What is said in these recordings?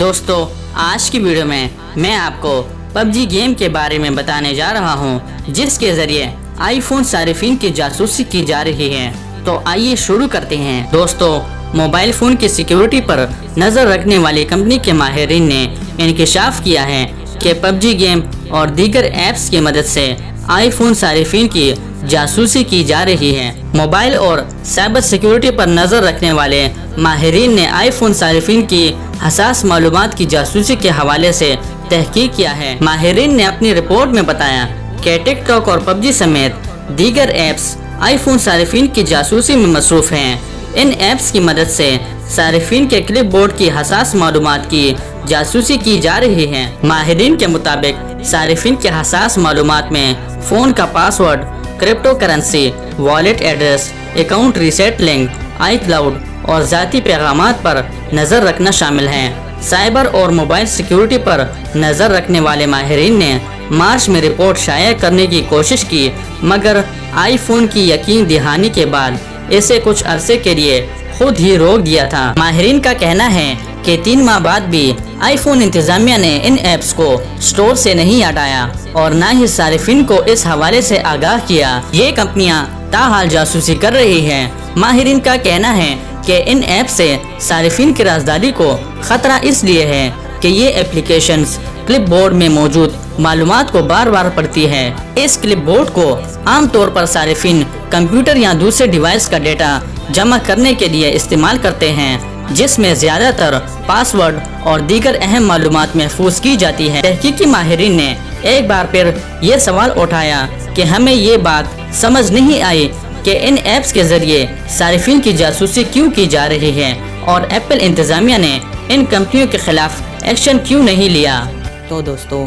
दोस्तों आज की वीडियो में मैं आपको PUBG गेम के बारे में बताने जा रहा हूं, जिसके जरिए आईफोन सारिफिन की जासूसी की जा रही है। तो आइए शुरू करते हैं। दोस्तों मोबाइल फ़ोन की सिक्योरिटी पर नज़र रखने वाली कंपनी के माहिरीन ने इंकशाफ किया है कि PUBG गेम और दीगर ऐप्स की मदद से आईफोन सारिफिन की जासूसी की जा रही है। मोबाइल और साइबर सिक्योरिटी पर नज़र रखने वाले माहिरीन ने आईफोन सारिफिन की हसास मालूमात की जासूसी के हवाले से तहकीक किया है। माहिरीन ने अपनी रिपोर्ट में बताया कि टिकटॉक और PUBG समेत दीगर ऐप्स आईफोन सारिफिन की जासूसी में मसरूफ़ हैं। इन ऐप्स की मदद से सारिफिन के क्लिप बोर्ड की हसास मालूमात की जासूसी की जा रही है। माहिरीन के मुताबिक सारिफिन के हसास मालूमात में फ़ोन का password, crypto currency, wallet address, account reset link, iCloud और ज़ाती पैगामात पर नज़र रखना शामिल है। साइबर और मोबाइल सिक्योरिटी पर नज़र रखने वाले माहिरीन ने मार्च में रिपोर्ट शाया करने की कोशिश की, मगर आईफोन की यकीन दहानी के बाद इसे कुछ अरसे के लिए खुद ही रोक दिया था। माहिरीन का कहना है कि 3 माह बाद भी आईफोन इंतजामिया ने इन ऐप्स को स्टोर से नहीं हटाया और न ही सारिफिन को इस हवाले से आगाह किया। ये कंपनियां ताहाल जासूसी कर रही हैं। माहिरीन का कहना है कि इन ऐप से सारिफिन की राजदारी को खतरा इसलिए है कि ये एप्लीकेशंस क्लिप बोर्ड में मौजूद मालूमात को बार बार पढ़ती है। इस क्लिप बोर्ड को आमतौर पर सारिफिन कंप्यूटर या दूसरे डिवाइस का डेटा जमा करने के लिए इस्तेमाल करते हैं, जिसमें ज्यादातर पासवर्ड और दीगर अहम मालूमात महफूज की जाती है। तहकीकी माहिरीन ने एक बार फिर ये सवाल उठाया कि हमें ये बात समझ नहीं आई कि इन ऐप्स के जरिए सारिफिन की जासूसी क्यों की जा रही है और एप्पल इंतजामिया ने इन कंपनियों के खिलाफ एक्शन क्यों नहीं लिया। तो दोस्तों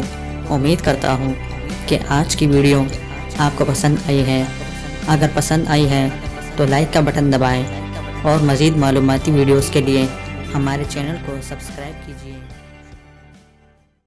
उम्मीद करता हूँ कि आज की वीडियो आपको पसंद आई है। अगर पसंद आई है तो लाइक का बटन दबाएं और मज़ीद मालूमाती वीडियोस के लिए हमारे चैनल को सब्सक्राइब कीजिए।